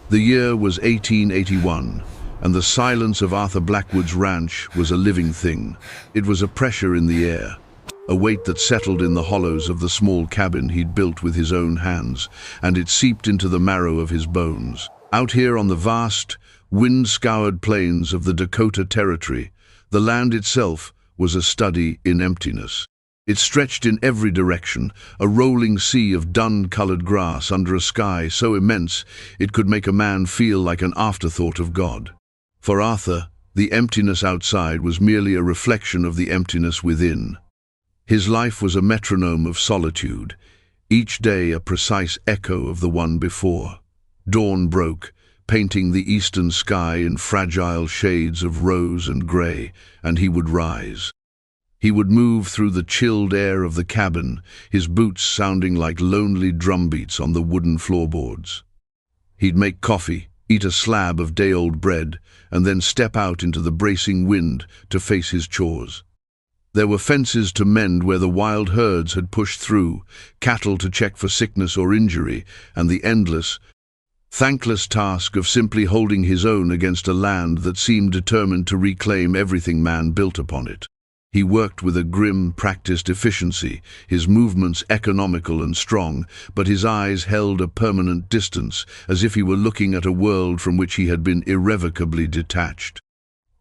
The year was 1881, and the silence of Arthur Blackwood's ranch was a living thing. It was a pressure in the air, a weight that settled in the hollows of the small cabin he'd built with his own hands, and it seeped into the marrow of his bones. Out here on the vast, wind-scoured plains of the Dakota Territory, the land itself was a study in emptiness. It stretched in every direction, a rolling sea of dun-colored grass under a sky so immense it could make a man feel like an afterthought of God. For Arthur, the emptiness outside was merely a reflection of the emptiness within. His life was a metronome of solitude, each day a precise echo of the one before. Dawn broke, painting the eastern sky in fragile shades of rose and gray, and he would rise. He would move through the chilled air of the cabin, his boots sounding like lonely drumbeats on the wooden floorboards. He'd make coffee, eat a slab of day-old bread, and then step out into the bracing wind to face his chores. There were fences to mend where the wild herds had pushed through, cattle to check for sickness or injury, and the endless, thankless task of simply holding his own against a land that seemed determined to reclaim everything man built upon it. He worked with a grim, practiced efficiency, his movements economical and strong, but his eyes held a permanent distance, as if he were looking at a world from which he had been irrevocably detached.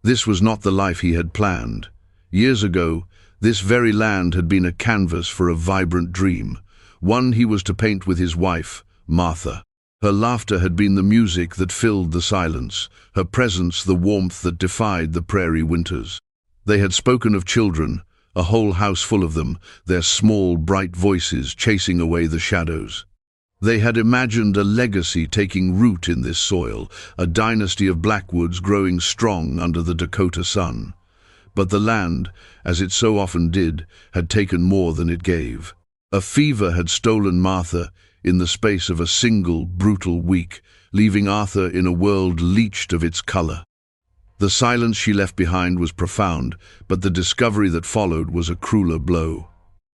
This was not the life he had planned. Years ago, this very land had been a canvas for a vibrant dream, one he was to paint with his wife, Martha. Her laughter had been the music that filled the silence, her presence the warmth that defied the prairie winters. They had spoken of children, a whole house full of them, their small, bright voices chasing away the shadows. They had imagined a legacy taking root in this soil, a dynasty of Blackwoods growing strong under the Dakota sun. But the land, as it so often did, had taken more than it gave. A fever had stolen Martha in the space of a single, brutal week, leaving Arthur in a world leached of its color. The silence she left behind was profound, but the discovery that followed was a crueler blow.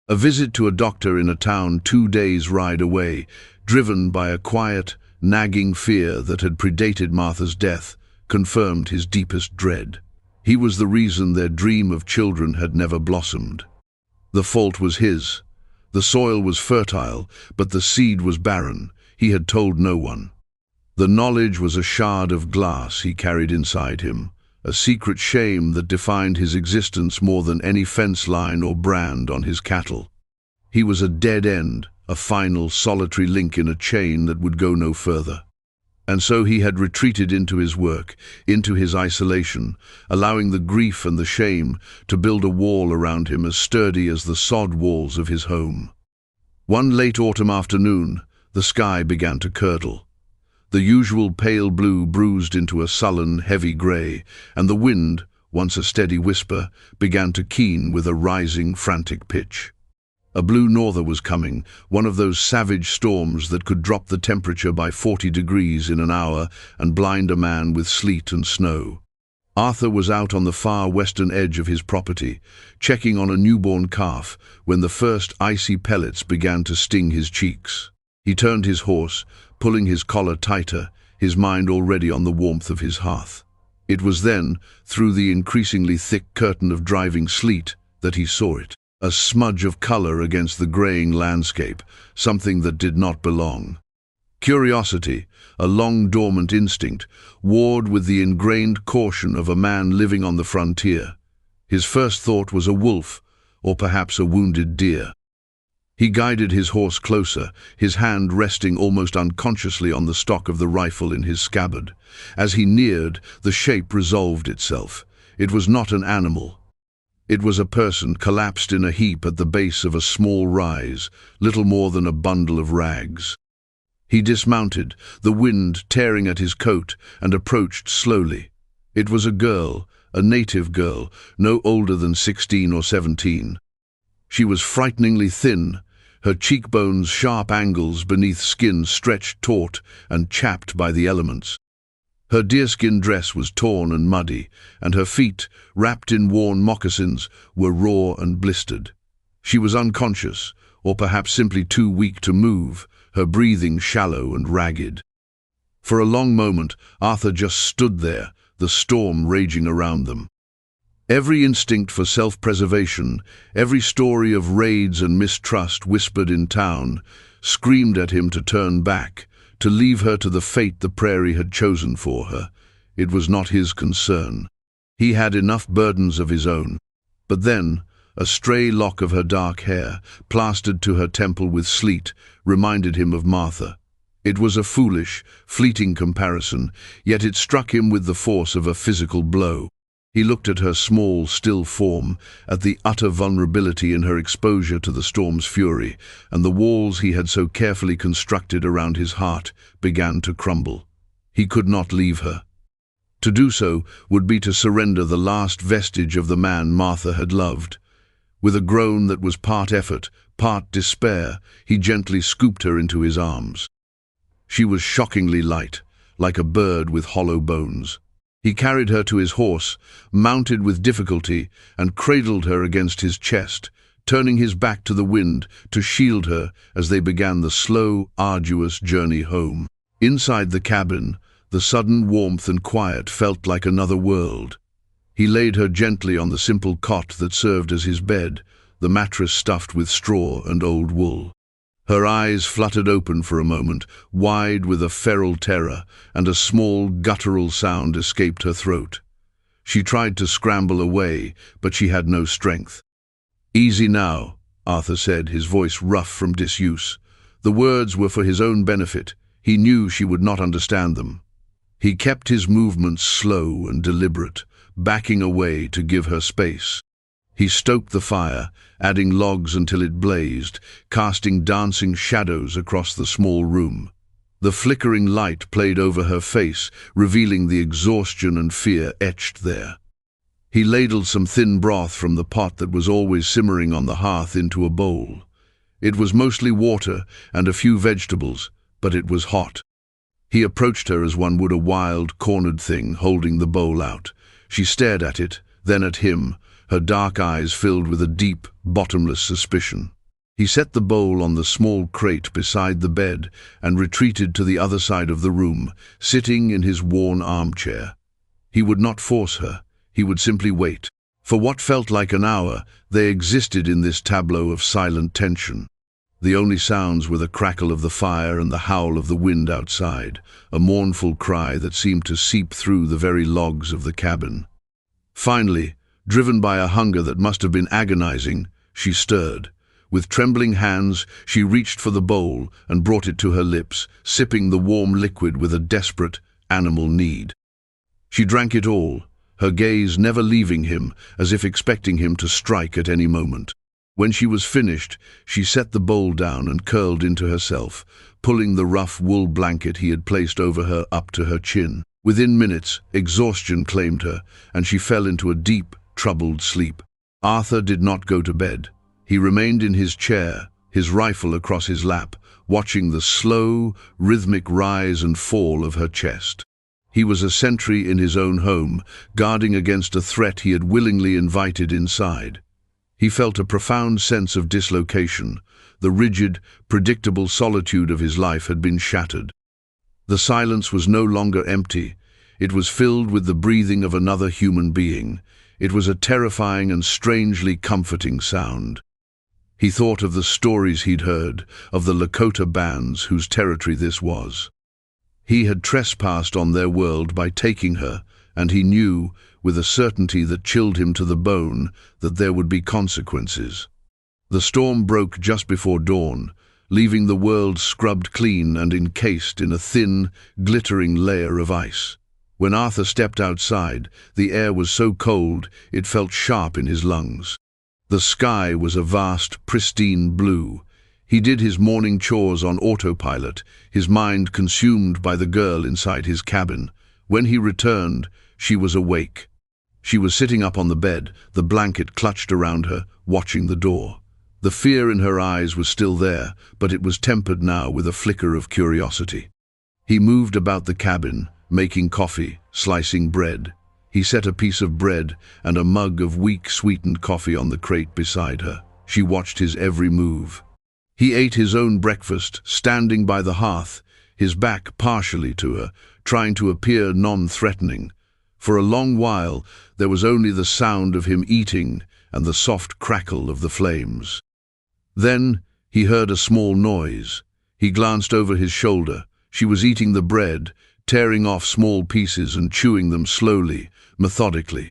A visit to a doctor in a town 2 days' ride away, driven by a quiet, nagging fear that had predated Martha's death, confirmed his deepest dread. He was the reason their dream of children had never blossomed. The fault was his. The soil was fertile, but the seed was barren. He had told no one. The knowledge was a shard of glass he carried inside him, a secret shame that defined his existence more than any fence line or brand on his cattle. He was a dead end, a final, solitary link in a chain that would go no further. And so he had retreated into his work, into his isolation, allowing the grief and the shame to build a wall around him as sturdy as the sod walls of his home. One late autumn afternoon, the sky began to curdle. The usual pale blue bruised into a sullen, heavy grey, and the wind, once a steady whisper, began to keen with a rising, frantic pitch. A blue norther was coming, one of those savage storms that could drop the temperature by 40 degrees in an hour and blind a man with sleet and snow. Arthur was out on the far western edge of his property, checking on a newborn calf, when the first icy pellets began to sting his cheeks. He turned his horse, pulling his collar tighter, his mind already on the warmth of his hearth. It was then, through the increasingly thick curtain of driving sleet, that he saw it. A smudge of color against the graying landscape, something that did not belong. Curiosity, a long-dormant instinct, warred with the ingrained caution of a man living on the frontier. His first thought was a wolf, or perhaps a wounded deer. He guided his horse closer, his hand resting almost unconsciously on the stock of the rifle in his scabbard. As he neared, the shape resolved itself. It was not an animal. It was a person collapsed in a heap at the base of a small rise, little more than a bundle of rags. He dismounted, the wind tearing at his coat, and approached slowly. It was a girl, a native girl, no older than 16 or 17. She was frighteningly thin, her cheekbones sharp angles beneath skin stretched taut and chapped by the elements. Her deerskin dress was torn and muddy, and her feet, wrapped in worn moccasins, were raw and blistered. She was unconscious, or perhaps simply too weak to move, her breathing shallow and ragged. For a long moment, Arthur just stood there, the storm raging around them. Every instinct for self-preservation, every story of raids and mistrust whispered in town, screamed at him to turn back, to leave her to the fate the prairie had chosen for her. It was not his concern. He had enough burdens of his own. But then, a stray lock of her dark hair, plastered to her temple with sleet, reminded him of Martha. It was a foolish, fleeting comparison, yet it struck him with the force of a physical blow. He looked at her small, still form, at the utter vulnerability in her exposure to the storm's fury, and the walls he had so carefully constructed around his heart began to crumble. He could not leave her. To do so would be to surrender the last vestige of the man Martha had loved. With a groan that was part effort, part despair, he gently scooped her into his arms. She was shockingly light, like a bird with hollow bones. He carried her to his horse, mounted with difficulty, and cradled her against his chest, turning his back to the wind to shield her as they began the slow, arduous journey home. Inside the cabin, the sudden warmth and quiet felt like another world. He laid her gently on the simple cot that served as his bed, the mattress stuffed with straw and old wool. Her eyes fluttered open for a moment, wide with a feral terror, and a small, guttural sound escaped her throat. She tried to scramble away, but she had no strength. "Easy now," Arthur said, his voice rough from disuse. The words were for his own benefit. He knew she would not understand them. He kept his movements slow and deliberate, backing away to give her space. He stoked the fire, adding logs until it blazed, casting dancing shadows across the small room. The flickering light played over her face, revealing the exhaustion and fear etched there. He ladled some thin broth from the pot that was always simmering on the hearth into a bowl. It was mostly water and a few vegetables, but it was hot. He approached her as one would a wild, cornered thing, holding the bowl out. She stared at it, then at him, her dark eyes filled with a deep, bottomless suspicion. He set the bowl on the small crate beside the bed and retreated to the other side of the room, sitting in his worn armchair. He would not force her. He would simply wait. For what felt like an hour, they existed in this tableau of silent tension. The only sounds were the crackle of the fire and the howl of the wind outside, a mournful cry that seemed to seep through the very logs of the cabin. Finally, driven by a hunger that must have been agonizing, she stirred. With trembling hands, she reached for the bowl and brought it to her lips, sipping the warm liquid with a desperate, animal need. She drank it all, her gaze never leaving him, as if expecting him to strike at any moment. When she was finished, she set the bowl down and curled into herself, pulling the rough wool blanket he had placed over her up to her chin. Within minutes, exhaustion claimed her, and she fell into a deep, troubled sleep. Arthur did not go to bed. He remained in his chair, his rifle across his lap, watching the slow, rhythmic rise and fall of her chest. He was a sentry in his own home, guarding against a threat he had willingly invited inside. He felt a profound sense of dislocation. The rigid, predictable solitude of his life had been shattered. The silence was no longer empty. It was filled with the breathing of another human being. It was a terrifying and strangely comforting sound. He thought of the stories he'd heard, of the Lakota bands whose territory this was. He had trespassed on their world by taking her, and he knew, with a certainty that chilled him to the bone, that there would be consequences. The storm broke just before dawn, leaving the world scrubbed clean and encased in a thin, glittering layer of ice. When Arthur stepped outside, the air was so cold it felt sharp in his lungs. The sky was a vast, pristine blue. He did his morning chores on autopilot, his mind consumed by the girl inside his cabin. When he returned, she was awake. She was sitting up on the bed, the blanket clutched around her, watching the door. The fear in her eyes was still there, but it was tempered now with a flicker of curiosity. He moved about the cabin, making coffee, slicing bread. He set a piece of bread and a mug of weak, sweetened coffee on the crate beside her. She watched his every move. He ate his own breakfast, standing by the hearth, his back partially to her, trying to appear non-threatening. For a long while, there was only the sound of him eating and the soft crackle of the flames. Then he heard a small noise. He glanced over his shoulder. She was eating the bread, tearing off small pieces and chewing them slowly, methodically.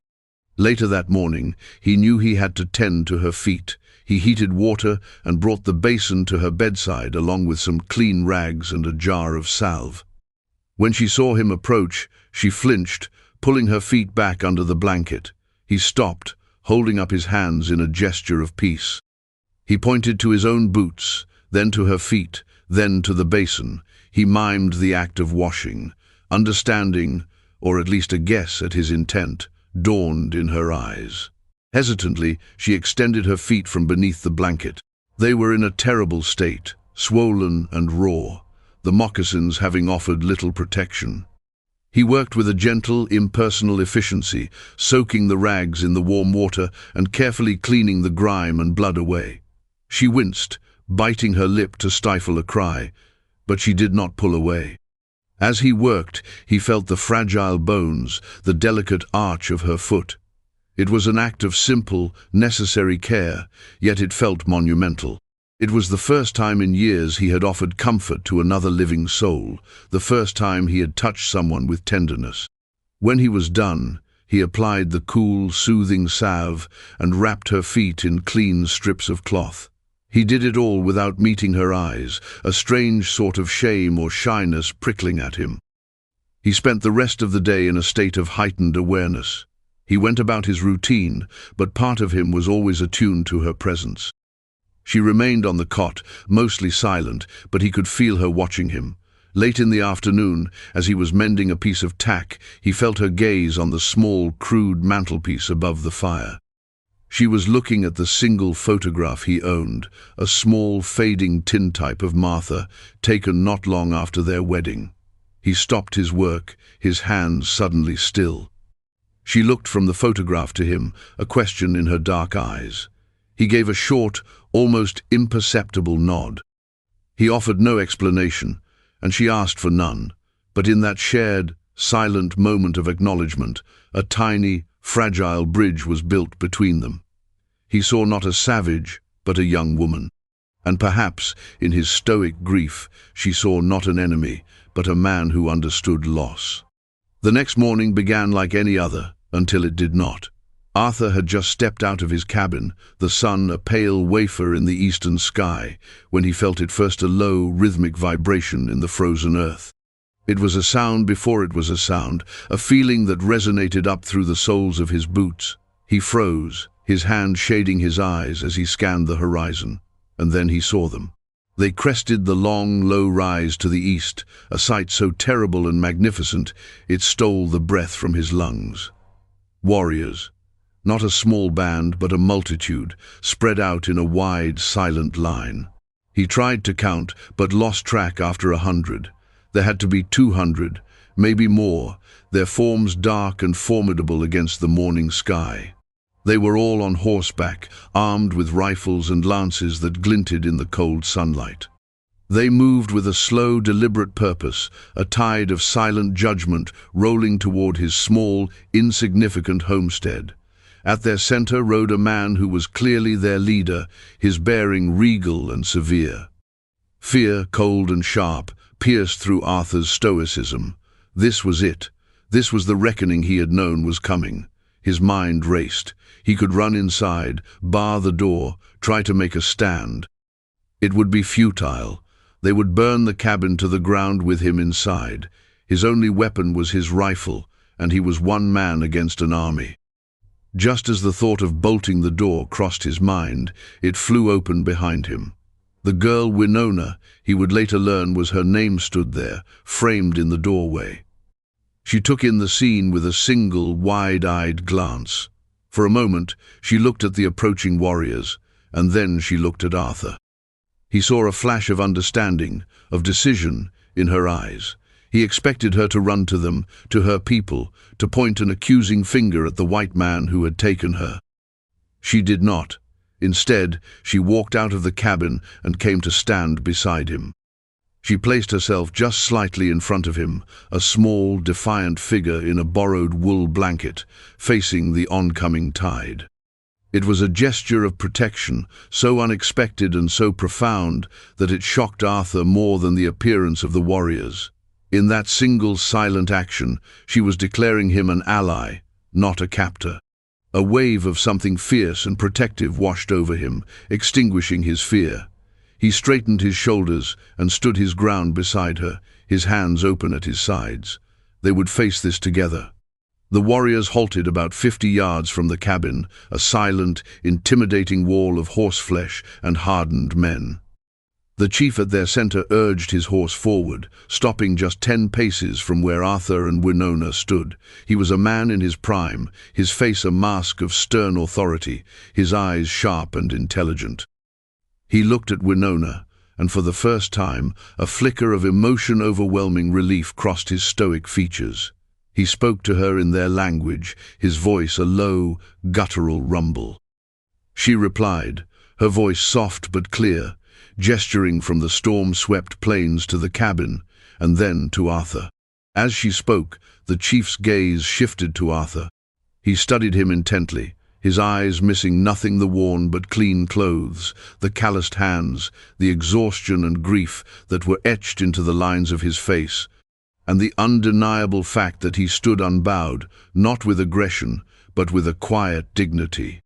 Later that morning, he knew he had to tend to her feet. He heated water and brought the basin to her bedside along with some clean rags and a jar of salve. When she saw him approach, she flinched, pulling her feet back under the blanket. He stopped, holding up his hands in a gesture of peace. He pointed to his own boots, then to her feet, then to the basin. He mimed the act of washing. Understanding, or at least a guess at his intent, dawned in her eyes. Hesitantly, she extended her feet from beneath the blanket. They were in a terrible state, swollen and raw, the moccasins having offered little protection. He worked with a gentle, impersonal efficiency, soaking the rags in the warm water and carefully cleaning the grime and blood away. She winced, biting her lip to stifle a cry, but she did not pull away. As he worked, he felt the fragile bones, the delicate arch of her foot. It was an act of simple, necessary care, yet it felt monumental. It was the first time in years he had offered comfort to another living soul, the first time he had touched someone with tenderness. When he was done, he applied the cool, soothing salve and wrapped her feet in clean strips of cloth. He did it all without meeting her eyes, a strange sort of shame or shyness prickling at him. He spent the rest of the day in a state of heightened awareness. He went about his routine, but part of him was always attuned to her presence. She remained on the cot, mostly silent, but he could feel her watching him. Late in the afternoon, as he was mending a piece of tack, he felt her gaze on the small, crude mantelpiece above the fire. She was looking at the single photograph he owned, a small, fading tintype of Martha, taken not long after their wedding. He stopped his work, his hands suddenly still. She looked from the photograph to him, a question in her dark eyes. He gave a short, almost imperceptible nod. He offered no explanation, and she asked for none, but in that shared, silent moment of acknowledgement, a tiny, fragile bridge was built between them. He saw not a savage, but a young woman. And perhaps, in his stoic grief, she saw not an enemy, but a man who understood loss. The next morning began like any other, until it did not. Arthur had just stepped out of his cabin, the sun a pale wafer in the eastern sky, when he felt at first a low, rhythmic vibration in the frozen earth. It was a sound before it was a sound, a feeling that resonated up through the soles of his boots. He froze, his hand shading his eyes as he scanned the horizon, and then he saw them. They crested the long, low rise to the east, a sight so terrible and magnificent it stole the breath from his lungs. Warriors. Not a small band, but a multitude, spread out in a wide, silent line. He tried to count, but lost track after 100. There had to be 200, maybe more, their forms dark and formidable against the morning sky. They were all on horseback, armed with rifles and lances that glinted in the cold sunlight. They moved with a slow, deliberate purpose, a tide of silent judgment rolling toward his small, insignificant homestead. At their center rode a man who was clearly their leader, his bearing regal and severe. Fear, cold and sharp, pierced through Arthur's stoicism. This was it. This was the reckoning he had known was coming. His mind raced. He could run inside, bar the door, try to make a stand. It would be futile. They would burn the cabin to the ground with him inside. His only weapon was his rifle, and he was one man against an army. Just as the thought of bolting the door crossed his mind, it flew open behind him. The girl Winona, he would later learn was her name, stood there, framed in the doorway. She took in the scene with a single, wide-eyed glance. For a moment, she looked at the approaching warriors, and then she looked at Arthur. He saw a flash of understanding, of decision, in her eyes. He expected her to run to them, to her people, to point an accusing finger at the white man who had taken her. She did not. Instead, she walked out of the cabin and came to stand beside him. She placed herself just slightly in front of him, a small, defiant figure in a borrowed wool blanket, facing the oncoming tide. It was a gesture of protection, so unexpected and so profound that it shocked Arthur more than the appearance of the warriors. In that single silent action, she was declaring him an ally, not a captor. A wave of something fierce and protective washed over him, extinguishing his fear. He straightened his shoulders and stood his ground beside her, his hands open at his sides. They would face this together. The warriors halted about 50 yards from the cabin, a silent, intimidating wall of horseflesh and hardened men. The chief at their center urged his horse forward, stopping just 10 paces from where Arthur and Winona stood. He was a man in his prime, his face a mask of stern authority, his eyes sharp and intelligent. He looked at Winona, and for the first time, a flicker of emotion-overwhelming relief crossed his stoic features. He spoke to her in their language, his voice a low, guttural rumble. She replied, her voice soft but clear, gesturing from the storm-swept plains to the cabin, and then to Arthur. As she spoke, the chief's gaze shifted to Arthur. He studied him intently, his eyes missing nothing the worn but clean clothes, the calloused hands, the exhaustion and grief that were etched into the lines of his face, and the undeniable fact that he stood unbowed, not with aggression, but with a quiet dignity.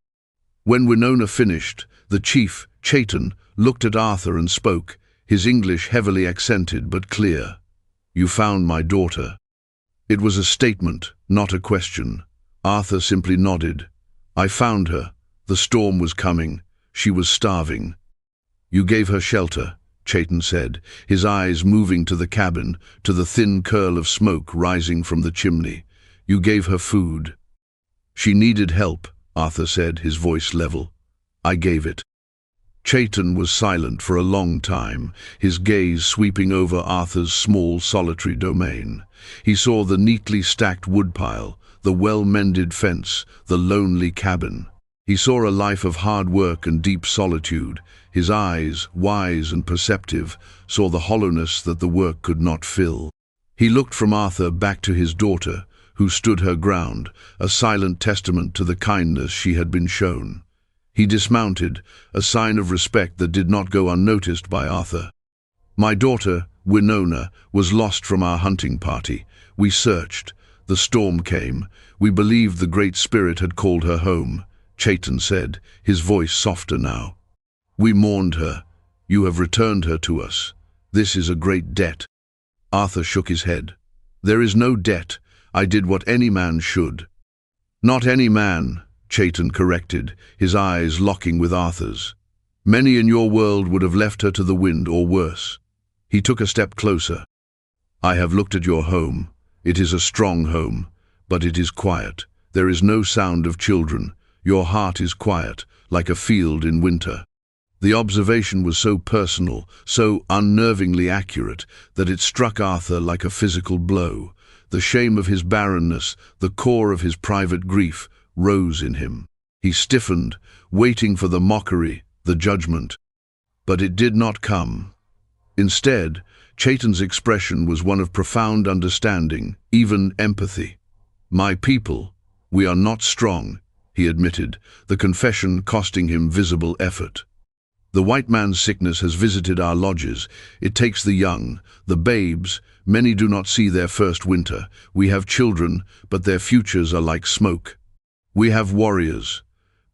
When Winona finished, the chief, Chaitan, looked at Arthur and spoke, his English heavily accented but clear. "You found my daughter." It was a statement, not a question. Arthur simply nodded. "I found her. The storm was coming. She was starving." "You gave her shelter," Chaitan said, his eyes moving to the cabin, to the thin curl of smoke rising from the chimney. "You gave her food." "She needed help," Arthur said, his voice level. "I gave it." Chaitan was silent for a long time, his gaze sweeping over Arthur's small, solitary domain. He saw the neatly stacked woodpile, the well-mended fence, the lonely cabin. He saw a life of hard work and deep solitude. His eyes, wise and perceptive, saw the hollowness that the work could not fill. He looked from Arthur back to his daughter, who stood her ground, a silent testament to the kindness she had been shown. He dismounted, a sign of respect that did not go unnoticed by Arthur. "My daughter, Winona, was lost from our hunting party. We searched. The storm came. We believed the Great Spirit had called her home," Chaitan said, his voice softer now. "We mourned her. You have returned her to us. This is a great debt." Arthur shook his head. "There is no debt. I did what any man should." "Not any man," Chaitan corrected, his eyes locking with Arthur's. "Many in your world would have left her to the wind or worse." He took a step closer. "I have looked at your home. It is a strong home, but it is quiet. There is no sound of children. Your heart is quiet, like a field in winter." The observation was so personal, so unnervingly accurate, that it struck Arthur like a physical blow. The shame of his barrenness, the core of his private grief, rose in him. He stiffened, waiting for the mockery, the judgment. But it did not come. Instead, Chaitan's expression was one of profound understanding, even empathy. "My people, we are not strong," he admitted, the confession costing him visible effort. "The white man's sickness has visited our lodges. It takes the young, the babes. Many do not see their first winter. We have children, but their futures are like smoke. We have warriors,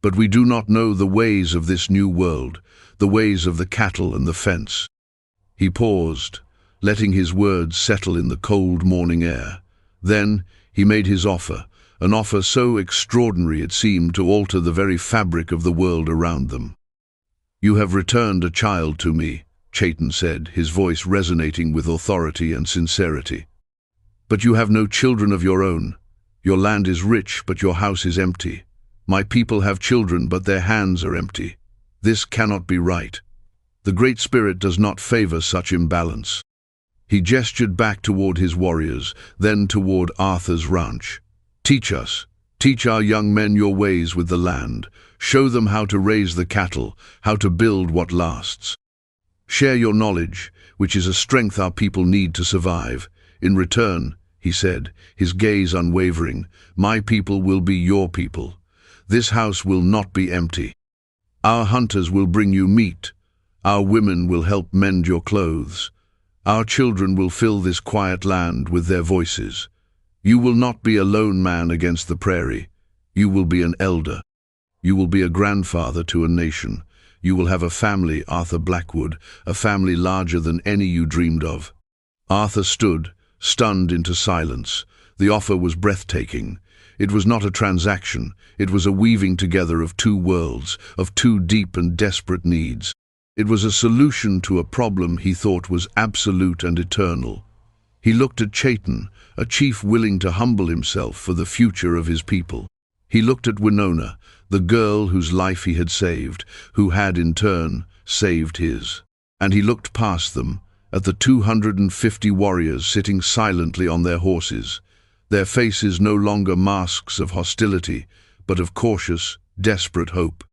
but we do not know the ways of this new world, the ways of the cattle and the fence." He paused, letting his words settle in the cold morning air. Then he made his offer, an offer so extraordinary it seemed to alter the very fabric of the world around them. "You have returned a child to me," Chaitan said, his voice resonating with authority and sincerity. "But you have no children of your own. Your land is rich, but your house is empty. My people have children, but their hands are empty. This cannot be right. The Great Spirit does not favor such imbalance." He gestured back toward his warriors, then toward Arthur's ranch. "Teach us. Teach our young men your ways with the land. Show them how to raise the cattle, how to build what lasts." Share your knowledge, which is a strength our people need to survive. In return, he said, his gaze unwavering, my people will be your people. This house will not be empty. Our hunters will bring you meat. Our women will help mend your clothes. Our children will fill this quiet land with their voices. You will not be a lone man against the prairie. You will be an elder. You will be a grandfather to a nation. You will have a family, Arthur Blackwood, a family larger than any you dreamed of. Arthur stood, stunned into silence. The offer was breathtaking. It was not a transaction. It was a weaving together of two worlds, of two deep and desperate needs. It was a solution to a problem he thought was absolute and eternal. He looked at Chaitin, a chief willing to humble himself for the future of his people. He looked at Winona, the girl whose life he had saved, who had, in turn, saved his. And he looked past them, at the 250 warriors sitting silently on their horses, their faces no longer masks of hostility, but of cautious, desperate hope.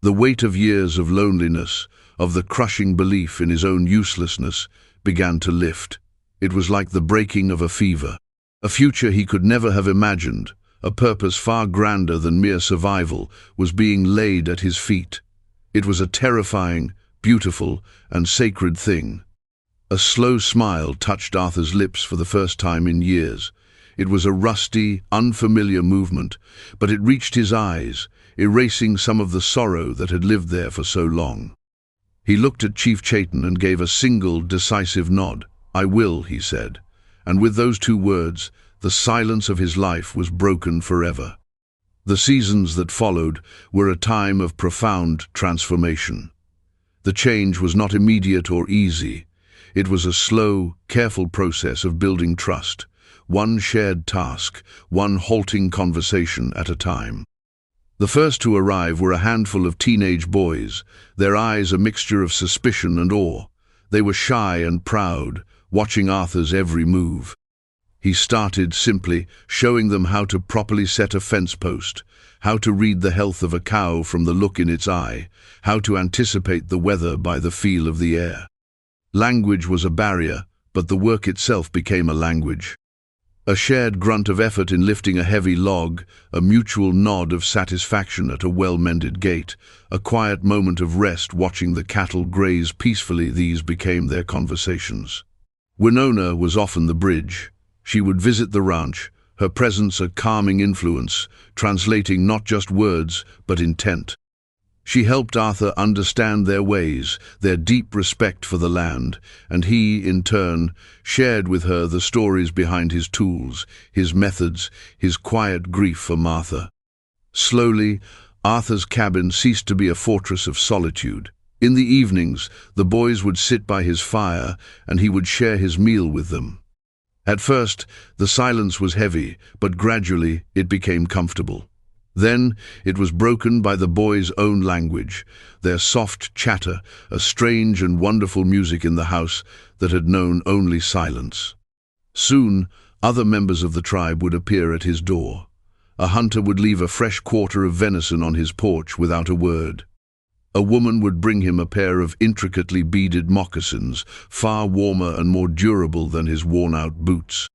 The weight of years of loneliness, of the crushing belief in his own uselessness, began to lift. It was like the breaking of a fever. A future he could never have imagined, a purpose far grander than mere survival, was being laid at his feet. It was a terrifying, beautiful, and sacred thing. A slow smile touched Arthur's lips for the first time in years. It was a rusty, unfamiliar movement, but it reached his eyes, erasing some of the sorrow that had lived there for so long. He looked at Chief Chaitin and gave a single, decisive nod. "I will," he said, and with those two words, the silence of his life was broken forever. The seasons that followed were a time of profound transformation. The change was not immediate or easy. It was a slow, careful process of building trust, one shared task, one halting conversation at a time. The first to arrive were a handful of teenage boys, their eyes a mixture of suspicion and awe. They were shy and proud, watching Arthur's every move. He started simply, showing them how to properly set a fence post, how to read the health of a cow from the look in its eye, how to anticipate the weather by the feel of the air. Language was a barrier, but the work itself became a language. A shared grunt of effort in lifting a heavy log, a mutual nod of satisfaction at a well-mended gate, a quiet moment of rest watching the cattle graze peacefully, these became their conversations. Winona was often the bridge. She would visit the ranch, her presence a calming influence, translating not just words, but intent. She helped Arthur understand their ways, their deep respect for the land, and he, in turn, shared with her the stories behind his tools, his methods, his quiet grief for Martha. Slowly, Arthur's cabin ceased to be a fortress of solitude. In the evenings, the boys would sit by his fire, and he would share his meal with them. At first, the silence was heavy, but gradually it became comfortable. Then it was broken by the boys' own language, their soft chatter, a strange and wonderful music in the house that had known only silence. Soon, other members of the tribe would appear at his door. A hunter would leave a fresh quarter of venison on his porch without a word. A woman would bring him a pair of intricately beaded moccasins, far warmer and more durable than his worn-out boots.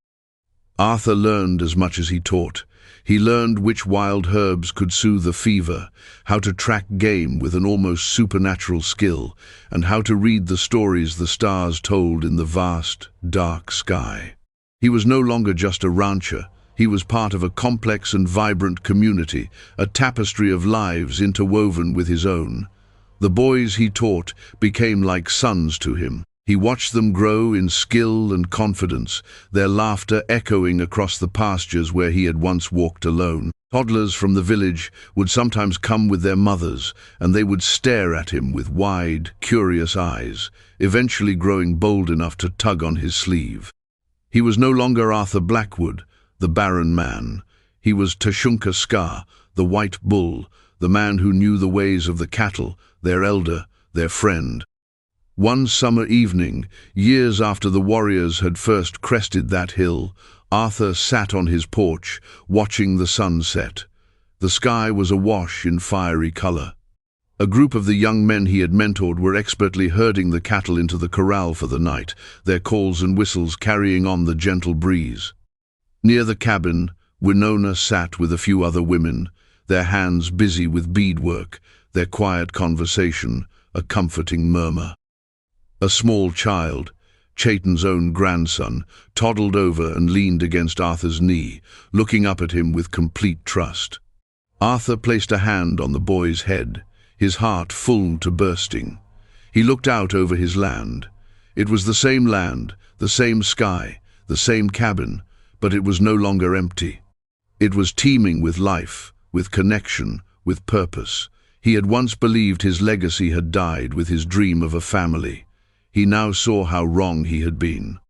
Arthur learned as much as he taught. He learned which wild herbs could soothe a fever, how to track game with an almost supernatural skill, and how to read the stories the stars told in the vast, dark sky. He was no longer just a rancher. He was part of a complex and vibrant community, a tapestry of lives interwoven with his own. The boys he taught became like sons to him. He watched them grow in skill and confidence, their laughter echoing across the pastures where he had once walked alone. Toddlers from the village would sometimes come with their mothers, and they would stare at him with wide, curious eyes, eventually growing bold enough to tug on his sleeve. He was no longer Arthur Blackwood, the barren man. He was Tashunka Scar, the white bull, the man who knew the ways of the cattle, their elder, their friend. One summer evening, years after the warriors had first crested that hill, Arthur sat on his porch, watching the sun set. The sky was awash in fiery color. A group of the young men he had mentored were expertly herding the cattle into the corral for the night, their calls and whistles carrying on the gentle breeze. Near the cabin, Winona sat with a few other women, their hands busy with beadwork, their quiet conversation a comforting murmur. A small child, Chayton's own grandson, toddled over and leaned against Arthur's knee, looking up at him with complete trust. Arthur placed a hand on the boy's head, his heart full to bursting. He looked out over his land. It was the same land, the same sky, the same cabin, but it was no longer empty. It was teeming with life, with connection, with purpose. He had once believed his legacy had died with his dream of a family. He now saw how wrong he had been.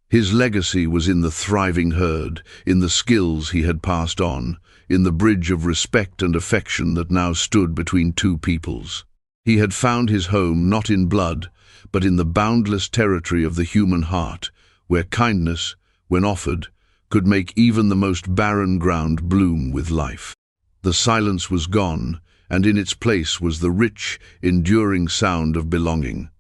His legacy was in the thriving herd, in the skills he had passed on, in the bridge of respect and affection that now stood between two peoples. He had found his home not in blood, but in the boundless territory of the human heart, where kindness, when offered, could make even the most barren ground bloom with life. The silence was gone, and in its place was the rich, enduring sound of belonging.